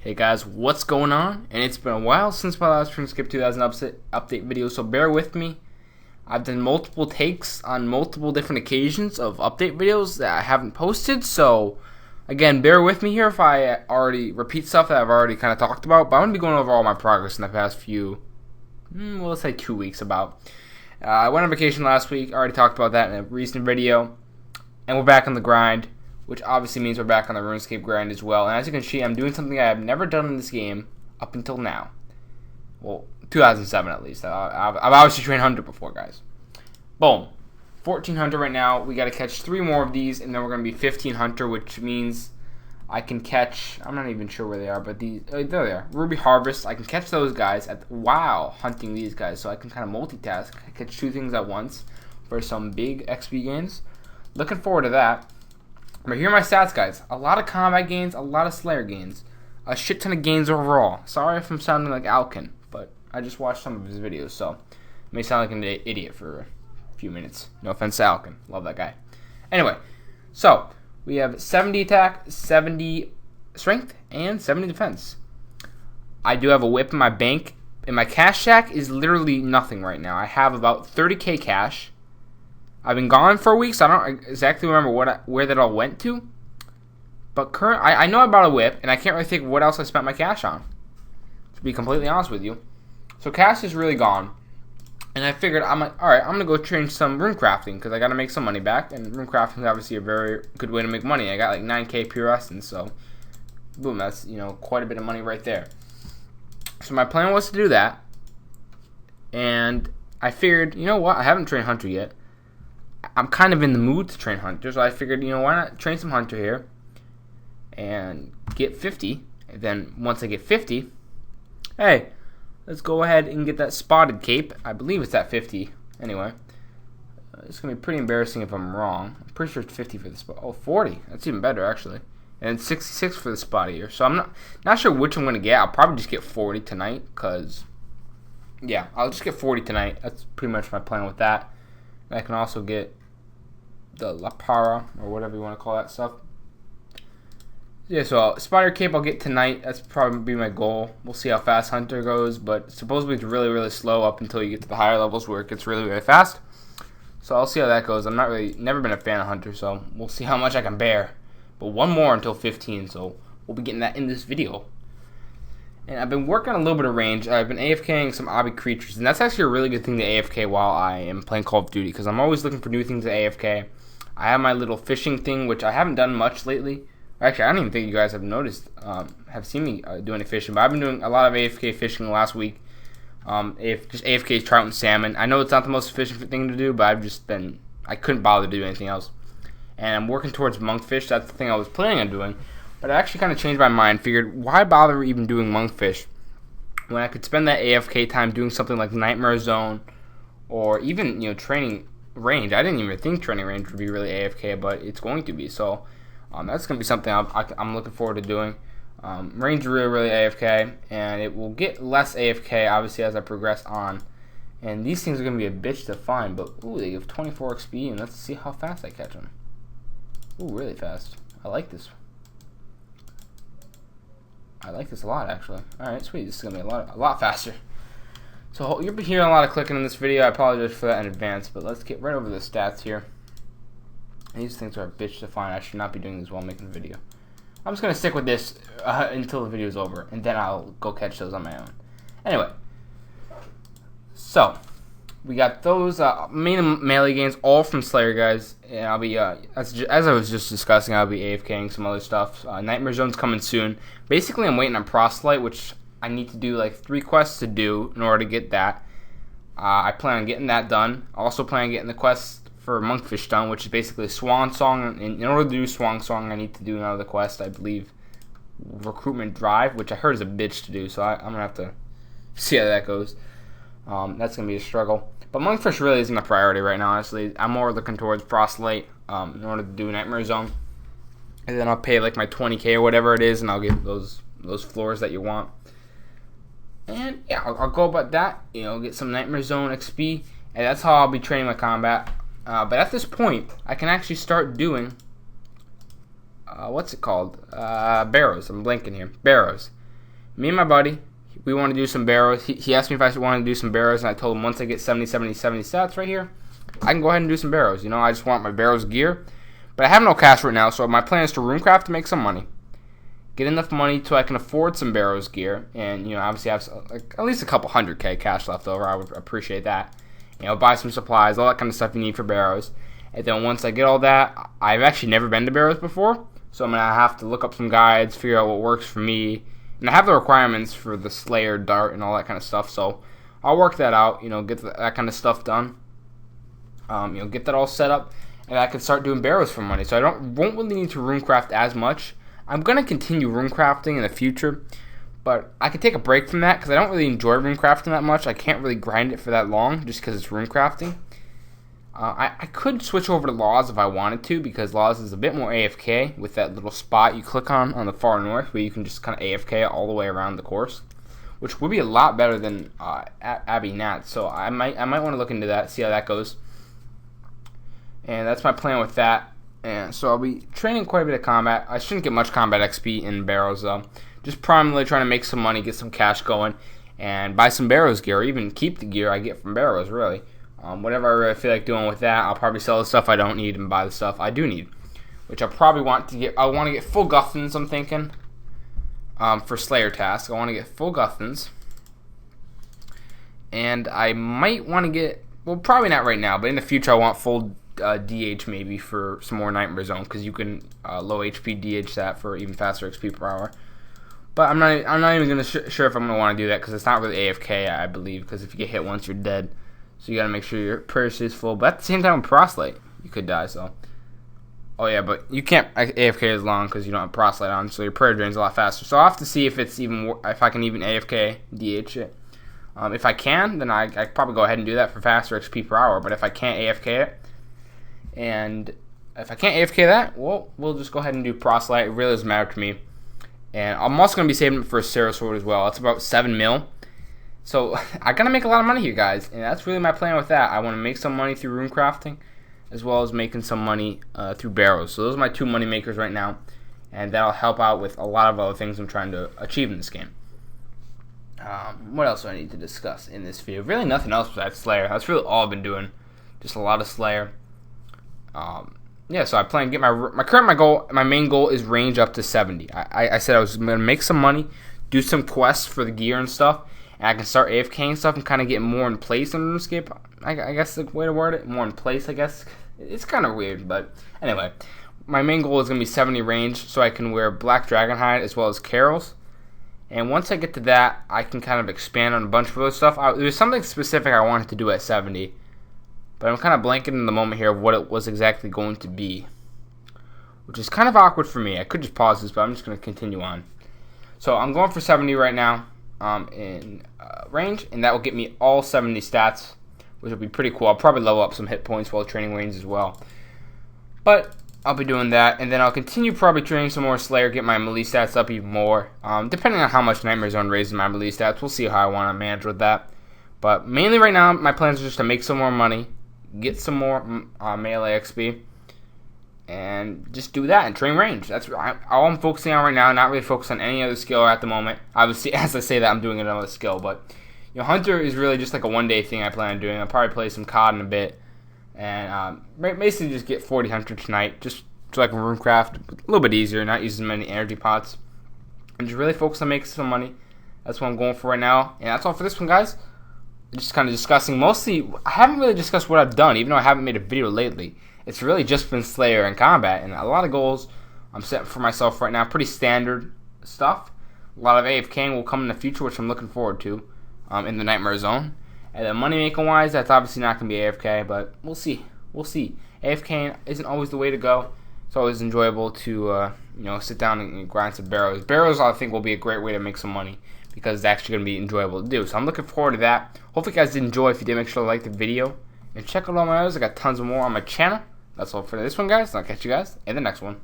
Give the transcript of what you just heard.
Hey guys, what's going on? And it's been a while since my last Skip 2000 update video, so bear with me. I've done multiple takes on multiple different occasions of update videos that I haven't posted, so again, bear with me here if I already repeat stuff that I've already kind of talked about, but I'm going to be going over all my progress in the past few, well, let's say 2 weeks about. I went on vacation last week, I already talked about that in a recent video, and we're back on the grind, which obviously means we're back on the RuneScape grind as well. And as you can see, I'm doing something I have never done in this game up until now. Well, 2007 at least. I've obviously trained Hunter before, guys. Boom. 14 Hunter right now. We got to catch 3 more of these, and then we're going to be 15 Hunter, which means I can catch, I'm not even sure where they are, but these, there they are. Ruby Harvest. I can catch those guys while hunting these guys, so I can kind of multitask. I catch 2 things at once for some big XP gains. Looking forward to that. But here are my stats, guys. A lot of combat gains, a lot of Slayer gains. A shit ton of gains overall. Sorry if I'm sounding like Alkin, but I just watched some of his videos, so I may sound like an idiot for a few minutes. No offense to Alkin. Love that guy. Anyway, so we have 70 attack, 70 strength, and 70 defense. I do have a whip in my bank, and my cash stack is literally nothing right now. I have about 30k cash. I've been gone for a week, so I don't exactly remember where that all went to. But I know I bought a whip, and I can't really think what else I spent my cash on, to be completely honest with you. So cash is really gone. And I figured, I'm like, alright, I'm going to go train some rune crafting, because I got to make some money back. And rune crafting is obviously a very good way to make money. I got like 9k pure essence, so boom, that's, quite a bit of money right there. So my plan was to do that. And I figured, you know what, I haven't trained Hunter yet. I'm kind of in the mood to train Hunter, so I figured, why not train some Hunter here and get 50, and then once I get 50, hey, let's go ahead and get that spotted cape. I believe it's at 50, anyway. It's going to be pretty embarrassing if I'm wrong. I'm pretty sure it's 50 for the spot. Oh, 40, that's even better, actually. And 66 for the spot here, so I'm not sure which I'm going to get. I'll probably just get 40 tonight, because, yeah, I'll just get 40 tonight. That's pretty much my plan with that. I can also get the La Para, or whatever you want to call that stuff. Yeah, so Spider Cape I'll get tonight. That's probably my goal. We'll see how fast Hunter goes, but supposedly it's really, really slow up until you get to the higher levels where it gets really, really fast. So I'll see how that goes. I'm never been a fan of Hunter, so we'll see how much I can bear. But one more until 15, so we'll be getting that in this video. And I've been working on a little bit of range. I've been AFKing some obby creatures, and that's actually a really good thing to AFK while I am playing Call of Duty, because I'm always looking for new things to AFK. I have my little fishing thing, which I haven't done much lately. Actually, I don't even think you guys have noticed, have seen me doing any fishing, but I've been doing a lot of AFK fishing last week. Just AFK trout and salmon. I know it's not the most efficient thing to do, but I couldn't bother to do anything else. And I'm working towards monkfish. That's the thing I was planning on doing. But I actually kind of changed my mind. Figured, why bother even doing monkfish when I could spend that AFK time doing something like Nightmare Zone, or even training range. I didn't even think training range would be really AFK, but it's going to be. So that's going to be something I'm looking forward to doing. Range is really, really AFK, and it will get less AFK obviously as I progress on. And these things are going to be a bitch to find. But ooh, they give 24 XP, and let's see how fast I catch them. Ooh, really fast. I like this. I like this a lot, actually. Alright, sweet. This is going to be a lot faster. So you'll be hearing a lot of clicking in this video. I apologize for that in advance, but let's get right over the stats here. These things are a bitch to find. I should not be doing this while making a video. I'm just going to stick with this until the video is over, and then I'll go catch those on my own. Anyway, so we got those main melee gains all from Slayer, guys. And I'll be, as I was just discussing, I'll be AFKing some other stuff. Nightmare Zone's coming soon. Basically, I'm waiting on Proselyte, which I need to do like 3 quests to do in order to get that. I plan on getting that done. I also plan on getting the quest for Monkfish done, which is basically Swan Song. And in order to do Swan Song, I need to do another quest, I believe. Recruitment Drive, which I heard is a bitch to do, so I'm going to have to see how that goes. That's going to be a struggle. But Monkfish really isn't my priority right now, honestly. I'm more looking towards Proselyte in order to do Nightmare Zone. And then I'll pay like my 20k or whatever it is, and I'll get those floors that you want. And yeah, I'll go about that, get some Nightmare Zone XP, and that's how I'll be training my combat. But at this point, I can actually start doing, what's it called? Barrows. I'm blanking here. Barrows. me and my buddy, we want to do some barrows. He asked me if I want to do some barrows, and I told him once I get 70 stats right here, I can go ahead and do some barrows. You know, I just want my barrows gear. But I have no cash right now, so my plan is to runecraft to make some money. Get enough money so I can afford some barrows gear, and, you know, obviously have like, at least a couple 100K cash left over. I would appreciate that. You know, buy some supplies, all that kind of stuff you need for barrows. And then once I get all that, I've actually never been to barrows before, so I'm going to have to look up some guides, figure out what works for me. And I have the requirements for the Slayer, Dart, and all that kind of stuff, so I'll work that out, you know, get that kind of stuff done. You know, get that all set up, and I can start doing barrows for money. So I won't really need to runecraft as much. I'm going to continue runecrafting in the future, but I could take a break from that because I don't really enjoy runecrafting that much. I can't really grind it for that long just because it's runecrafting. I could switch over to Laws if I wanted to, because Laws is a bit more AFK with that little spot you click on the far north where you can just kind of AFK all the way around the course, which would be a lot better than Abbey Nat. So I might want to look into that, see how that goes. And that's my plan with that. And so I'll be training quite a bit of combat. I shouldn't get much combat XP in barrows though. Just primarily trying to make some money, get some cash going, and buy some barrows gear, or even keep the gear I get from barrows, really. Whatever I really feel like doing with that, I'll probably sell the stuff I don't need and buy the stuff I do need. Which I probably want to get. I want to get full Guthans, I'm thinking. For Slayer task. I want to get full Guthans. And I might want to get, well, probably not right now, but in the future I want full DH maybe for some more Nightmare Zone, because you can low HP DH that for even faster XP per hour. But I'm not even gonna sure if I'm gonna want to do that, because it's not really AFK, I believe, because if you get hit once you're dead. So you gotta make sure your prayer is full. But at the same time with Proselyte, you could die. So, oh yeah, but you can't AFK as long because you don't have Proselyte on, so your prayer drains a lot faster. So I'll have to see if it's if I can even AFK DH it. If I can, then I probably go ahead and do that for faster XP per hour. But if I can't AFK it, and if I can't AFK that, well, we'll just go ahead and do Proselyte. It really doesn't matter to me. And I'm also going to be saving it for a Sarah Sword as well. It's about 7 mil. So I got to make a lot of money here, guys. And that's really my plan with that. I want to make some money through runecrafting, as well as making some money through barrows. So those are my two money makers right now. And that'll help out with a lot of other things I'm trying to achieve in this game. What else do I need to discuss in this video? Really nothing else besides Slayer. That's really all I've been doing. Just a lot of Slayer. Yeah, so I plan to get my main goal is range up to 70. I said I was going to make some money, do some quests for the gear and stuff, and I can start AFKing stuff and kind of get more in place in RuneScape. I guess the way to word it, more in place, I guess. It's kind of weird, but anyway. My main goal is going to be 70 range, so I can wear Black Dragon Hide as well as Carols. And once I get to that, I can kind of expand on a bunch of other stuff. There's something specific I wanted to do at 70. But I'm kind of blanking in the moment here of what it was exactly going to be, which is kind of awkward for me. I could just pause this, but I'm just going to continue on. So I'm going for 70 right now in range, and that will get me all 70 stats, which will be pretty cool. I'll probably level up some hit points while training range as well. But I'll be doing that, and then I'll continue probably training some more Slayer, get my melee stats up even more. Depending on how much Nightmare Zone raises my melee stats, we'll see how I want to manage with that. But mainly right now, my plans are just to make some more money, get some more melee XP, and just do that and train range. That's all I'm focusing on right now. Not really focused on any other skill at the moment. Obviously, as I say that, I'm doing another skill, but you know, Hunter is really just like a one-day thing I plan on doing. I'll probably play some COD in a bit, and basically just get 40 Hunter tonight, just so I can runecraft a little bit easier, not using many energy pots, and just really focus on making some money. That's what I'm going for right now, and that's all for this one, guys. Just kind of discussing, mostly, I haven't really discussed what I've done, even though I haven't made a video lately. It's really just been Slayer and combat, and a lot of goals I'm setting for myself right now. Pretty standard stuff. A lot of AFKing will come in the future, which I'm looking forward to in the Nightmare Zone. And then money making wise, that's obviously not going to be AFK, but we'll see. We'll see. AFKing isn't always the way to go. It's always enjoyable to sit down and grind some barrows. Barrows, I think, will be a great way to make some money, because it's actually going to be enjoyable to do. So I'm looking forward to that. Hopefully you guys did enjoy. If you did, make sure to like the video. And check out all my others. I got tons of more on my channel. That's all for this one, guys. I'll catch you guys in the next one.